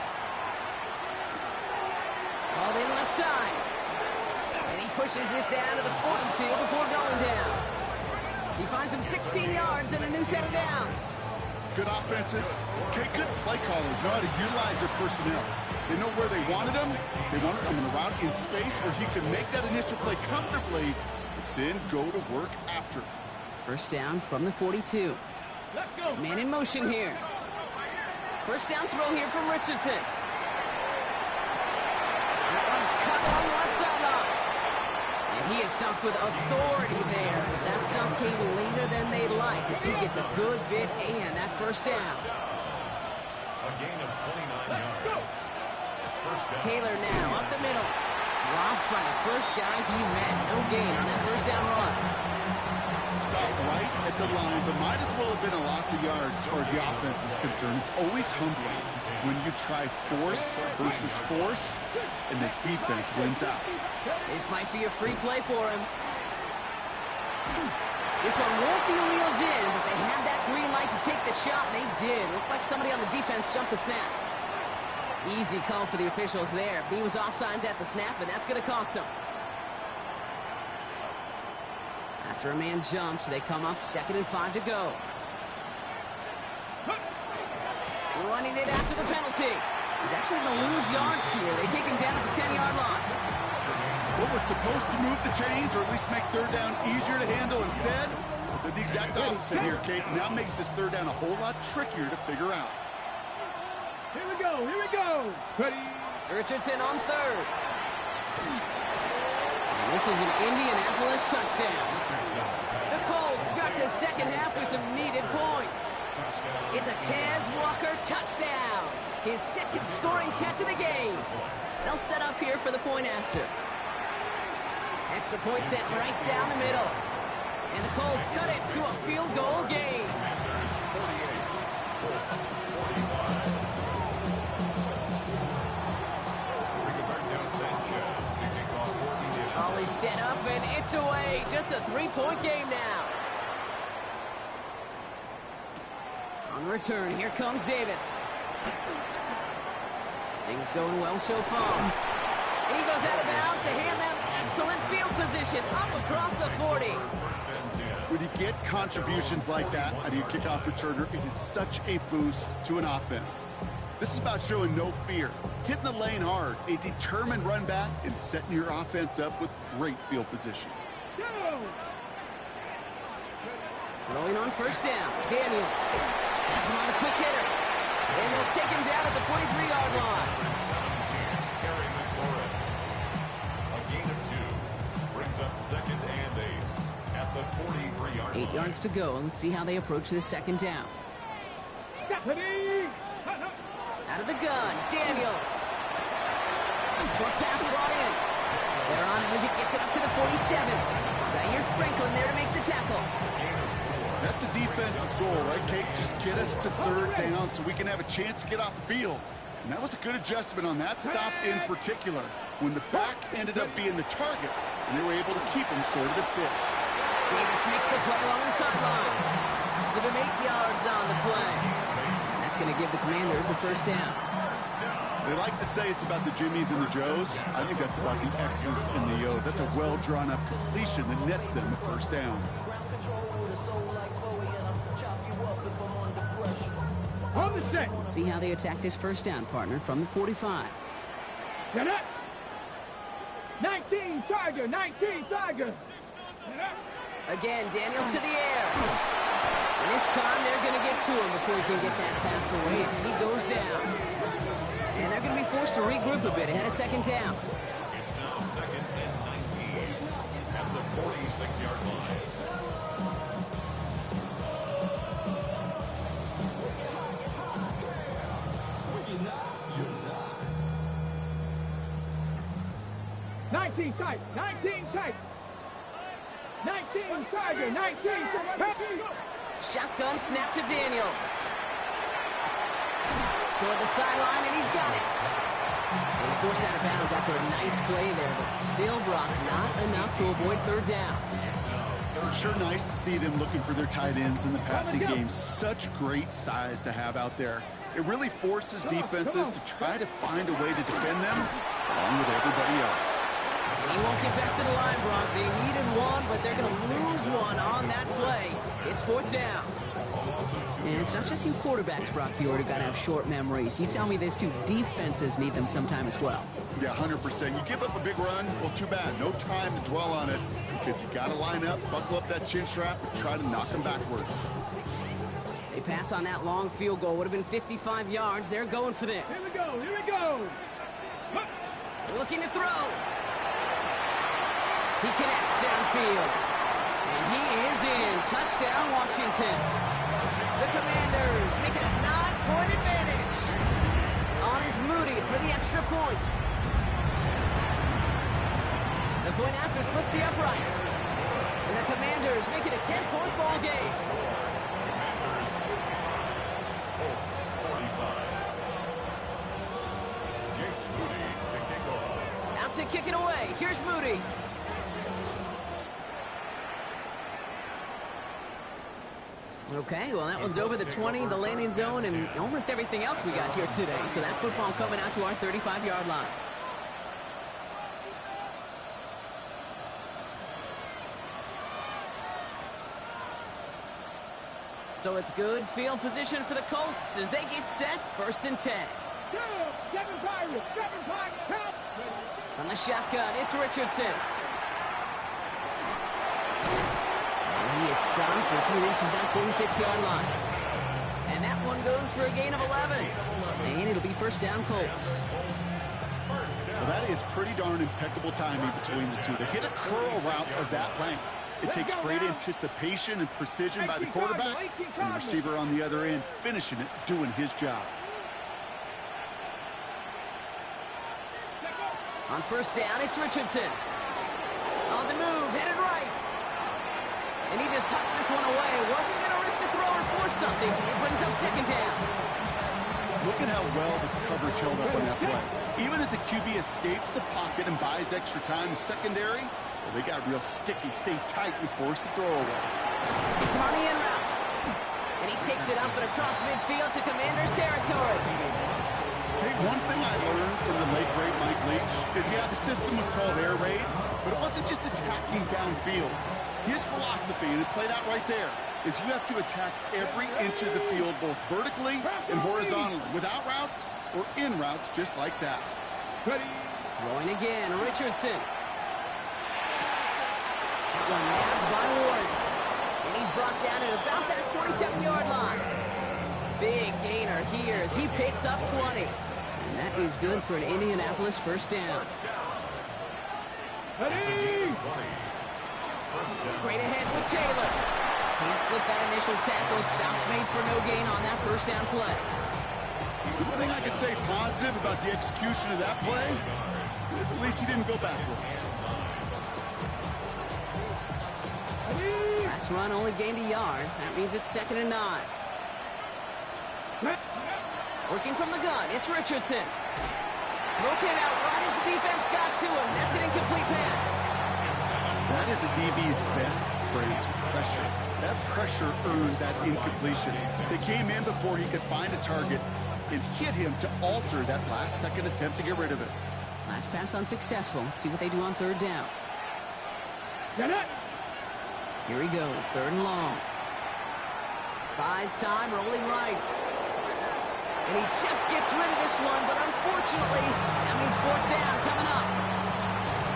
Ball in left side. And he pushes this down to the 42 before going down. He finds him 16 yards and a new set of downs. Good offenses. Okay, good play callers know how to utilize their personnel. They know where they wanted them. They wanted them in a route in space where he could make that initial play comfortably, but then go to work after. First down from the 42. Man in motion here. First down throw here from Richardson. That one's cut on the left sideline. And he is stopped with authority there. But that stop came later than they'd like as he gets a good bit and that first down. A gain of 29 yards. First down. Taylor now up the middle. Dropped by the first guy he met. No gain on that first down run. Stop right at the line, but might as well have been a loss of yards as far as the offense is concerned. It's always humbling when you try force versus force, and the defense wins out. This might be a free play for him. This one won't be reeled in, but they had that green light to take the shot, and they did. Looked like somebody on the defense jumped the snap. Easy call for the officials there. He was offsides at the snap, and that's going to cost him. After a man jumps, they come up 2nd and 5 to go. Running it after the penalty. He's actually going to lose yards here. They take him down at the 10-yard line. What was supposed to move the chains, or at least make third down easier to handle instead, did the exact opposite here, Kate. Now makes this third down a whole lot trickier to figure out. Here we go, here we go. Ready. Richardson on 3rd. And this is an Indianapolis touchdown. The Colts start the second half with some needed points. It's a Taz Walker touchdown. His 2nd scoring catch of the game. They'll set up here for the point after. Extra point set right down the middle. And the Colts cut it to a field goal game. All is set up and it's away. Just a 3-point game now. On the return, here comes Davis. Things going well so far. He goes out of bounds to hand them excellent field position up across the 40. When you get contributions like that out of your kickoff returner, it is such a boost to an offense. This is about showing no fear, hitting the lane hard, a determined run back, and setting your offense up with great field position. Rolling on first down, Daniels. That's him on the quick hitter. And they'll take him down at the 43-yard line. brings up 2nd and 8 at the 43-yard line. 8 yards to go. Let's see how they approach this 2nd down. Out of the gun, Daniels. Short pass brought in. They're on him as he gets it up to the 47. Zaire Franklin there to make the tackle. That's a defense's goal, right, Kate? Just get us to 3rd down so we can have a chance to get off the field. And that was a good adjustment on that stop in particular, when the back ended up being the target, and they were able to keep him short of the sticks. Davis makes the play along the sideline. Give him 8 yards on the play. And that's going to give the Commanders a 1st down. They like to say it's about the Jimmies and the Joes. I think that's about the X's and the O's. That's a well-drawn-up completion that nets them the 1st down. Let's see how they attack this 1st down, partner, from the 45. Get up. 19 Tiger, 19 Tiger. Again, Daniels to the air. And this time they're going to get to him before he can get that pass away as he goes down. And they're going to be forced to regroup a bit ahead of 2nd down. It's now 2nd and 19 at the 46-yard line. Tight, 19 tight. 19 Tiger, 19. Shotgun snap to Daniels. Toward the sideline, and he's got it. He's forced out of bounds after a nice play there, but still, Brock, not enough to avoid 3rd down. Sure nice to see them looking for their tight ends in the passing game. Such great size to have out there. It really forces defenses to try to find a way to defend them along with everybody else. He won't get back to the line, Brock. They needed one, but they're going to lose one on that play. It's 4th down. And it's not just you quarterbacks, Brock. You already got to have short memories. You tell me these 2 defenses need them sometime as well. Yeah, 100%. You give up a big run, well, too bad. No time to dwell on it because you got to line up, buckle up that chin strap, and try to knock them backwards. They pass on that long field goal. Would have been 55 yards. They're going for this. Here we go, here we go. Looking to throw. He connects downfield. And he is in. Touchdown, Washington. The Commanders make it a 9-point advantage. On is Moody for the extra point. The point after splits the uprights. And the Commanders make it a 10-point ball game. Commanders, Colts 45. Jake Moody to kick off. Out to kick it away. Here's Moody. Okay, well, that one's over the 20, the landing zone, and almost everything else we got here today. So that football coming out to our 35-yard line. So it's good field position for the Colts as they get set, 1st and 10. 7 Tigers, count. On the shotgun, it's Richardson. He is stopped as he reaches that 46-yard line. And that one goes for a gain of 11. And it'll be 1st down, Colts. Well, that is pretty darn impeccable timing between the 2. They hit a curl route of that length. It takes great anticipation and precision by the quarterback, and the receiver on the other end finishing it, doing his job. On 1st down, it's Richardson. On the move, headed right. And he just hucks this one away. Wasn't going to risk a throw or force something. It brings up 2nd down. Look at how well the coverage held up on that play. Even as the QB escapes the pocket and buys extra time in secondary, well, they got real sticky, stay tight, and force the throw away. It's on the in route. And he takes it up and across midfield to Commanders territory. Hey, one thing I learned from the late, great Mike Leach is, yeah, the system was called air raid, but it wasn't just attacking downfield. His philosophy, and it played out right there, is you have to attack every inch of the field, both vertically and horizontally, without routes or in routes just like that. Throwing again, Richardson. That one nabbed by Warren. And he's brought down at about that 27-yard line. Big gainer here as he picks up 20. And that is good for an Indianapolis 1st down. Ready? Straight ahead with Taylor. Can't slip that initial tackle. Stops made for no gain on that first down play. The only thing I can say positive about the execution of that play is at least he didn't go backwards. Last run only gained a yard. That means it's 2nd and 9. Working from the gun, it's Richardson. Throw came out right as the defense got to him. That's an incomplete pass. That is a DB's best phrase, pressure. That pressure earned that incompletion. They came in before he could find a target and hit him to alter that last-second attempt to get rid of it. Last pass unsuccessful. Let's see what they do on 3rd down. Get it! Here he goes, 3rd and long. Buys time, rolling right. And he just gets rid of this one, but unfortunately, that means 4th down coming up.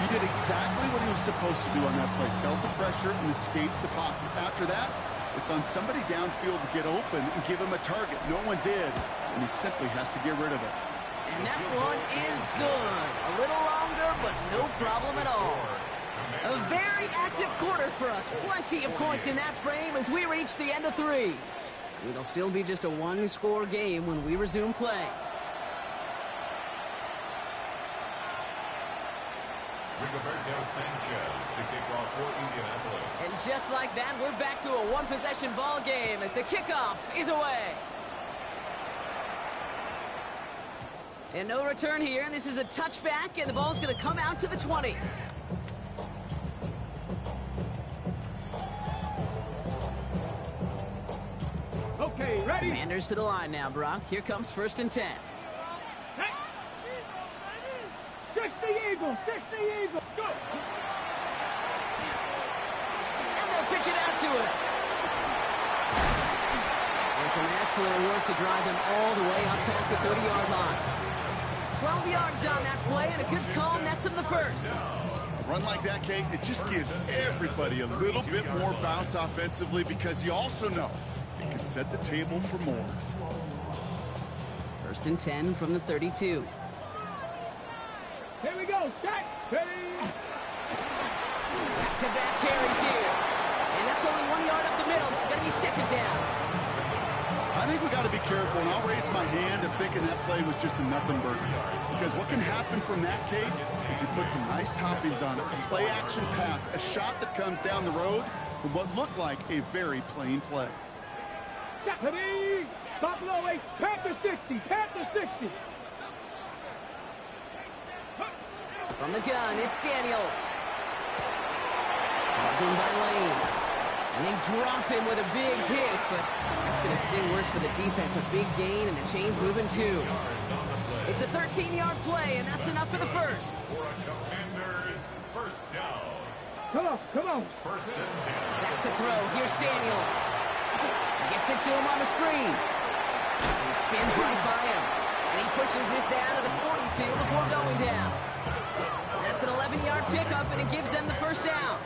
He did exactly what he was supposed to do on that play. Felt the pressure and escapes the pocket. After that, it's on somebody downfield to get open and give him a target. No one did, and he simply has to get rid of it. And that one is good. A little longer, but no problem at all. A very active quarter for us. Plenty of points in that frame as we reach the end of 3. It'll still be just a 1-score game when we resume play. Rigoberto Sanchez to kick off for Indianapolis. And just like that, we're back to a 1-possession ball game as the kickoff is away. And no return here. This is a touchback, and the ball's going to come out to the 20. Okay, ready? Commanders to the line now, Brock. Here comes 1st and 10. Hey. 60 Eagles, 60 Eagles, go! And they'll pitch it out to him. And some excellent work to drive them all the way up past the 30-yard line. 12 yards on that play, and a good call nets him the first. A run like that, Kate, it just gives everybody a little bit more bounce offensively because you also know it can set the table for more. 1st and 10 from the 32. Here we go, set, ready! Back-to-back carries here. And that's only 1 yard up the middle. Gonna be 2nd down. I think we got to be careful, and I'll raise my hand of thinking that play was just a nothing burger. Because what can happen from that, Kate, is he put some nice toppings on it. A play-action pass, a shot that comes down the road from what looked like a very plain play. Ready! Stop low, 8, Panther 60, Panther 60. From the gun, it's Daniels. Called in by Lane. And they drop him with a big hit, but that's going to sting worse for the defense. A big gain, and the chain's moving too. It's a 13-yard play, and that's enough for the first. For a Commanders first down. Come on, come on. 1st and 10. Back to throw. Here's Daniels. Gets it to him on the screen. And he spins right by him. And he pushes this down to the 42 before going down. That's an 11-yard pickup, and it gives them the first down.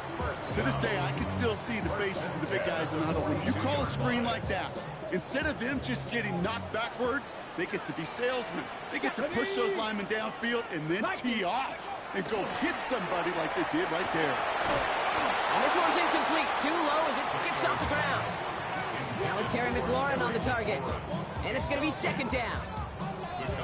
To this day, I can still see the faces of the big guys in the huddle. When you call a screen like that, instead of them just getting knocked backwards, they get to be salesmen. They get to push those linemen downfield and then tee off and go hit somebody like they did right there. And this one's incomplete. Too low as it skips off the ground. That was Terry McLaurin on the target. And it's going to be 2nd down.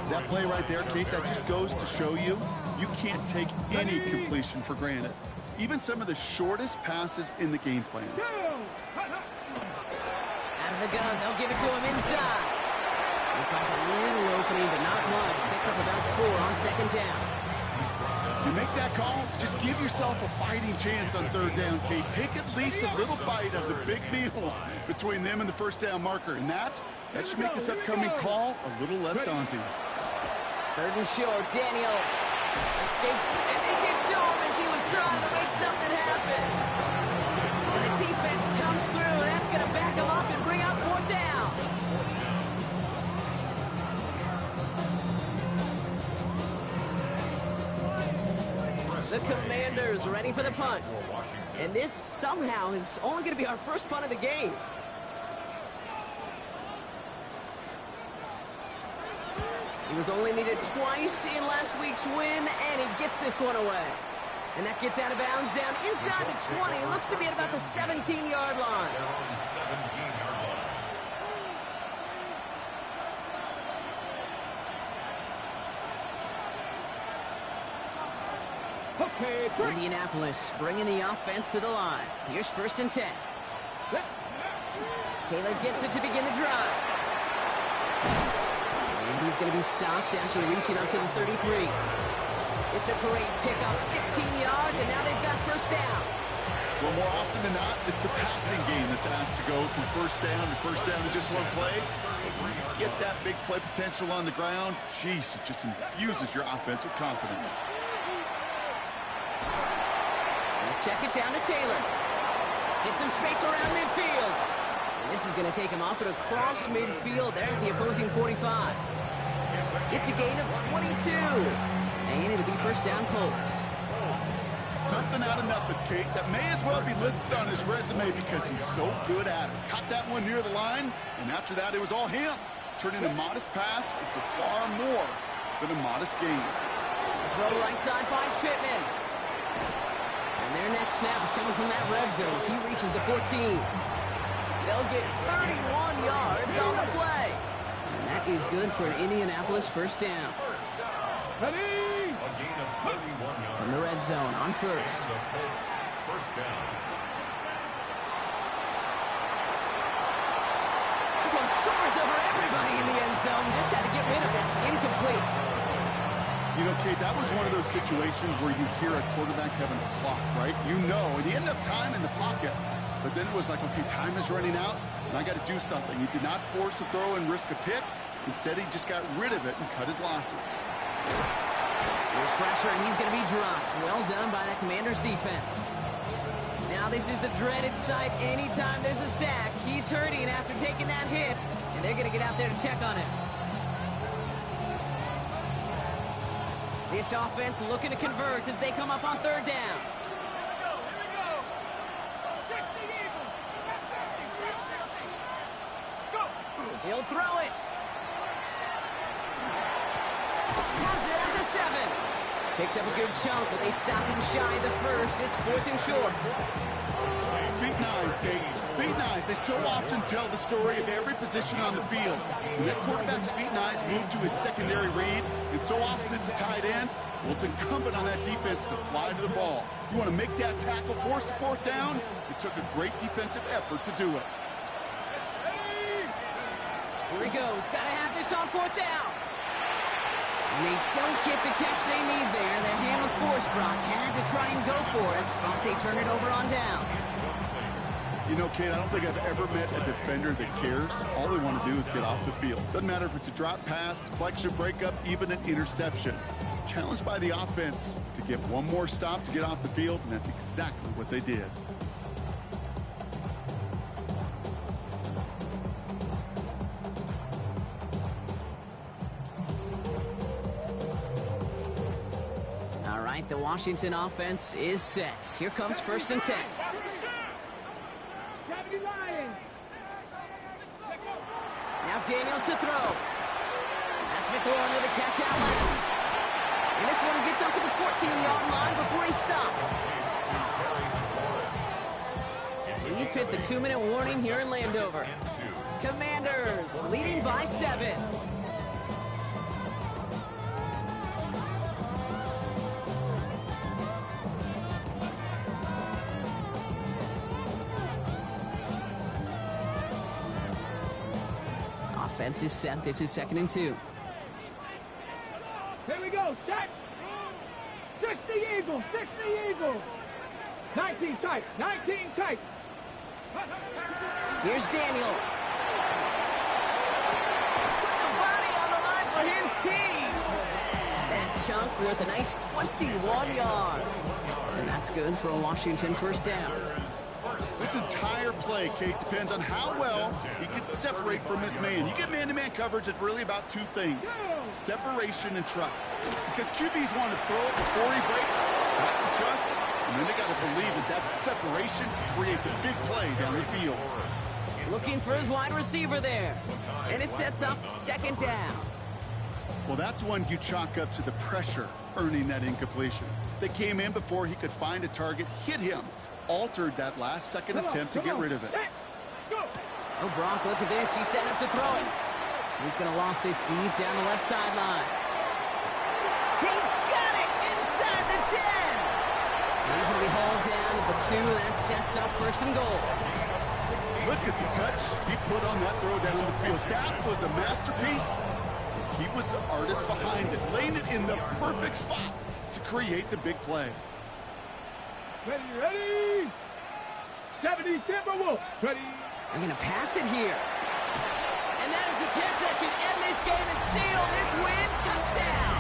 That play right there, Kate, that just goes to show you, you can't take any completion for granted. Even some of the shortest passes in the game plan. Out of the gun, they'll give it to him inside. He finds a little opening, but not much. Picked up about 4 on 2nd down. You make that call, just give yourself a fighting chance on 3rd down, Kate. Take at least a little bite of the big meal between them and the first down marker. And that should make this upcoming call a little less daunting. 3rd and short, Daniels escapes, and they get to him as he was trying to make something happen. And the defense comes through. That's going to back him up and bring up 4th down. The Commanders ready for the punt. And this somehow is only going to be our first punt of the game. He was only needed twice in last week's win, and he gets this one away. And that gets out of bounds down inside the 20. Looks to be at about the 17-yard line. They're on the 17-yard line. Okay, great. Indianapolis bringing the offense to the line. Here's 1st and 10. Taylor gets it to begin the drive. And he's going to be stopped after reaching up to the 33. It's a great pickup, 16 yards, and now they've got 1st down. Well, more often than not, it's the passing game that's asked to go from 1st down to 1st down in just one play. When you get that big play potential on the ground, geez, it just infuses your offense with confidence. Check it down to Taylor. Get some space around midfield. And this is going to take him up and across midfield there at the opposing 45. It's a gain of 22. And it'll be 1st down Colts. Something out of nothing, Kate. That may as well be listed on his resume because he's so good at it. Caught that one near the line, and after that, it was all him. Turning a modest pass into far more than a modest gain. Throw right side finds Pittman. And their next snap is coming from that red zone as he reaches the 14. They'll get 31 yards on the play. And that is good for an Indianapolis 1st down. Ready? A gain of 31 yards. From the red zone on 1st. The Colts, 1st down. This one soars over everybody in the end zone. Just had to get rid of it. It's incomplete. You know, Kate, that was one of those situations where you hear a quarterback having a clock, right? You know, and he had enough time in the pocket. But then it was like, okay, time is running out, and I got to do something. He did not force a throw and risk a pick. Instead, he just got rid of it and cut his losses. There's pressure, and he's going to be dropped. Well done by the Commanders' defense. Now this is the dreaded sight anytime there's a sack. He's hurting after taking that hit, and they're going to get out there to check on him. This offense looking to convert as they come up on 3rd down. He'll throw it. Has it at the 7. Picked up a good chunk, but they stop him shy of the 1st. It's 4th and short. Feet and eyes, Kate. Feet and eyes. They so often tell the story of every position on the field. When that quarterback's feet and eyes move to his secondary read, and so often it's a tight end, well, it's incumbent on that defense to fly to the ball. You want to make that tackle, force the 4th down? It took a great defensive effort to do it. Here he goes. Got to have this on 4th down. And they don't get the catch they need there. Their hand was forced. Brock had to try and go for it, but they turn it over on downs. You know, Kate, I don't think I've ever met a defender that cares. All they want to do is get off the field. Doesn't matter if it's a drop pass, deflection, breakup, even an interception. Challenged by the offense to get one more stop to get off the field, and that's exactly what they did. All right, the Washington offense is set. Here comes 1st and 10. Now Daniels to throw. That's McLaurin with a catch out left. And this one gets up to the 14-yard line before he's stopped. We've hit the 2-minute warning here in Landover. Commanders leading by 7. Offense is set. This is 2nd and 2. Here we go. Set. 60 Eagles. 60 Eagles. 19 tight. 19 tight. Here's Daniels. Put the body on the line for his team. That chunk worth a nice 21 yards. And that's good for a Washington 1st down. This entire play, Kate, depends on how well he can separate from his man. You get man-to-man coverage, it's really about 2 things, separation and trust. Because QBs want to throw it before he breaks, that's the trust, and then they got to believe that that separation can create the big play down the field. Looking for his wide receiver there. And it sets up 2nd down. Well, that's one you chalk up to the pressure earning that incompletion. They came in before he could find a target, hit him, altered that last-second attempt to get rid of it. Oh, Brock, look at this. He's setting up to throw it. He's going to loft this deep down the left sideline. He's got it inside the 10. He's going to be hauled down at the 2. That sets up 1st and goal. Look at the touch he put on that throw down the field. That was a masterpiece. He was the artist behind it, laying it in the perfect spot to create the big play. Ready, ready. 70 Timberwolves. Ready. They're going to pass it here. And that is the catch that should end this game and seal this win. Touchdown.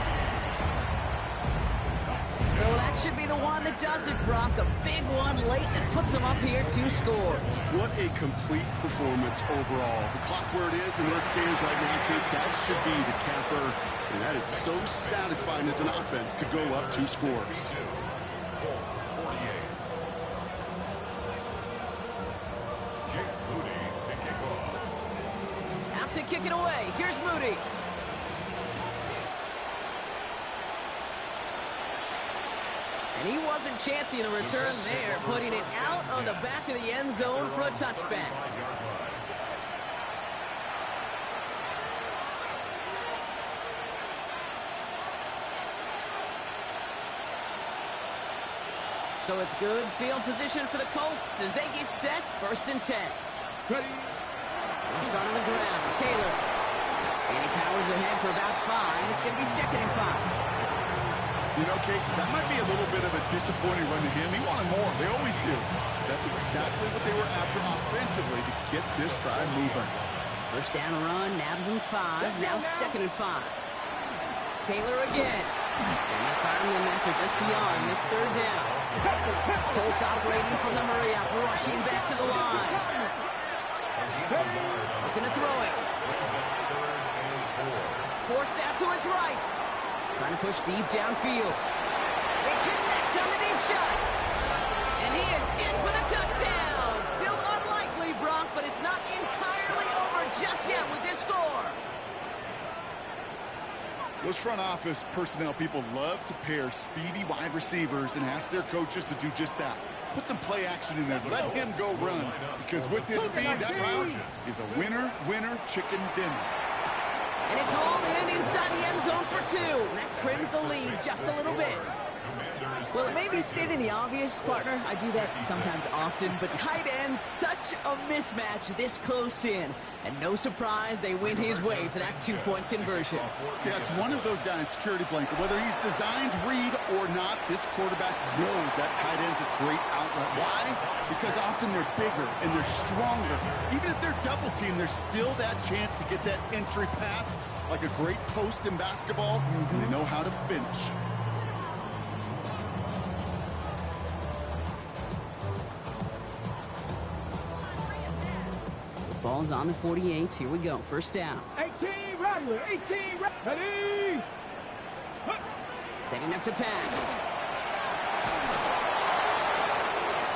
So that should be the one that does it, Brock. A big one late that puts them up here 2 scores. What a complete performance overall. The clock where it is and where it stands right now, Kate, that should be the capper. And that is so satisfying as an offense to go up 2 scores. Colts 48. Jake Moody to kick off. Out to kick it away. Here's Moody. And he wasn't chancing a return there, putting it out on the back of the end zone for a touchback. So it's good field position for the Colts as they get set. 1st and 10. Ready. They'll start on the ground. Taylor. And he powers ahead for about 5. It's going to be 2nd and 5. You know, Kate, that might be a little bit of a disappointing run to him. He wanted more. They always do. That's exactly what they were after offensively to get this drive moving. 1st down run, nabs him 5. Now 2nd and 5. Taylor again. And they fire him after just a yard. And it's 3rd down. Colts operating from the hurry up, rushing back to the line. Looking to throw it. Forced out to his right. Trying to push deep downfield. They connect on the deep shot. And he is in for the touchdown. Still unlikely, Brock, but it's not entirely over just yet with this score. Those front office personnel people love to pair speedy wide receivers and ask their coaches to do just that. Put some play action in there. Let him go run. Because with his speed, that route is a winner, chicken dinner. And it's hauled in inside the end zone for 2. That trims the lead just a little bit. Well, it may be stating the obvious, partner. I do that sometimes often. But tight ends, such a mismatch this close in. And no surprise, they win his way for that 2-point conversion. Yeah, it's one of those guys, security blanket. Whether he's designed read or not, this quarterback knows that tight end's a great outlet. Why? Because often they're bigger and they're stronger. Even if they're double teamed, there's still that chance to get that entry pass like a great post in basketball. And they know how to finish. Ball's on the 48. Here we go. 1st down. 18 Rattler. 18 ready. Setting up to pass.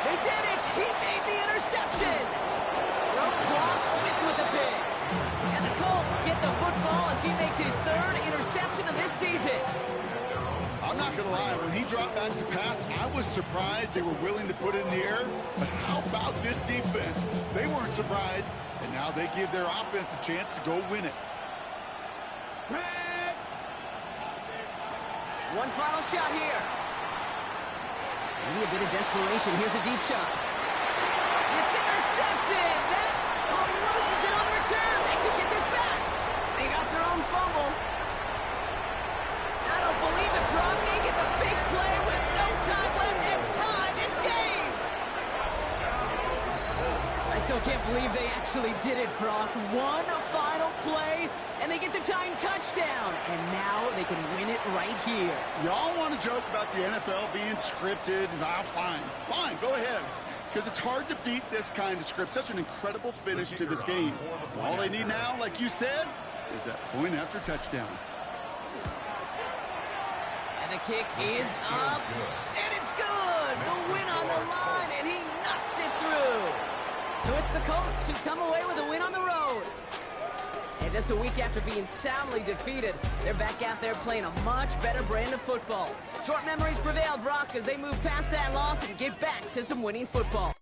They did it. He made the interception. Roquan Smith with the pick. And the Colts get the football as he makes his 3rd interception of this season. I'm not going to lie, when he dropped back to pass, I was surprised they were willing to put it in the air. But how about this defense? They weren't surprised, and now they give their offense a chance to go win it. One final shot here. Maybe a bit of desperation. Here's a deep shot. It's intercepted. He loses it on the return. They could get this back. They got their own fumble. I don't believe it, Brock. They get the big play with no time left and tie this game. I still can't believe they actually did it, Brock. One final play, and they get the tying touchdown. And now they can win it right here. Y'all want to joke about the NFL being scripted? Fine. Fine, go ahead. Because it's hard to beat this kind of script. Such an incredible finish to this game. And all they need now, like you said, is that point after touchdown. And the kick is up, and it's good. The win on the line, and he knocks it through. So it's the Colts who come away with a win on the road. And just a week after being soundly defeated, they're back out there playing a much better brand of football. Short memories prevail, Brock, as they move past that loss and get back to some winning football.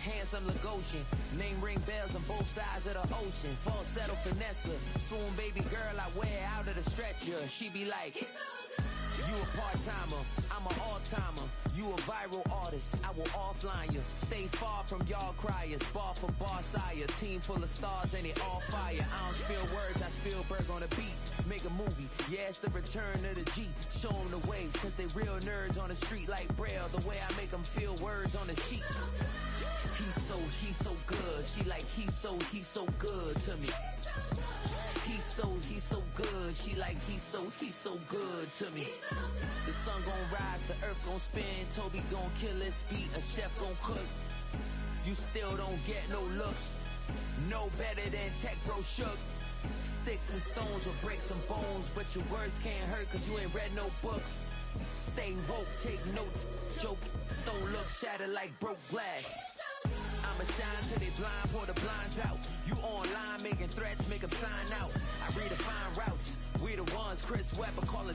Handsome Lagosian, name ring bells on both sides of the ocean. Falsetto finesse, swoon baby girl I wear out of the stretcher. She be like, you a part-timer, I'm an all-timer. You a viral artist, I will offline you. Stay far from y'all criers, bar for bar sire. Team full of stars and it all fire. I don't spill words, I Spielberg on the beat. Make a movie, yeah, it's the return of the G. Show them the way, cause they real nerds on the street like Braille. The way I make them feel words on the sheet. He's so good. She like, he's so good to me. He's so good. She like, he's so good to me. The sun gon' rise, the earth gon' spin. Toby gon' kill this beat, a chef gon' cook. You still don't get no looks. No better than Tech Bro Shook. Sticks and stones will break some bones, but your words can't hurt cause you ain't read no books. Stay woke, take notes, joke. Don't look shattered like broke glass. I'ma shine till they blind, pour the blinds out. You online making threats, make them sign out. I redefine routes. We the ones Chris Webber calling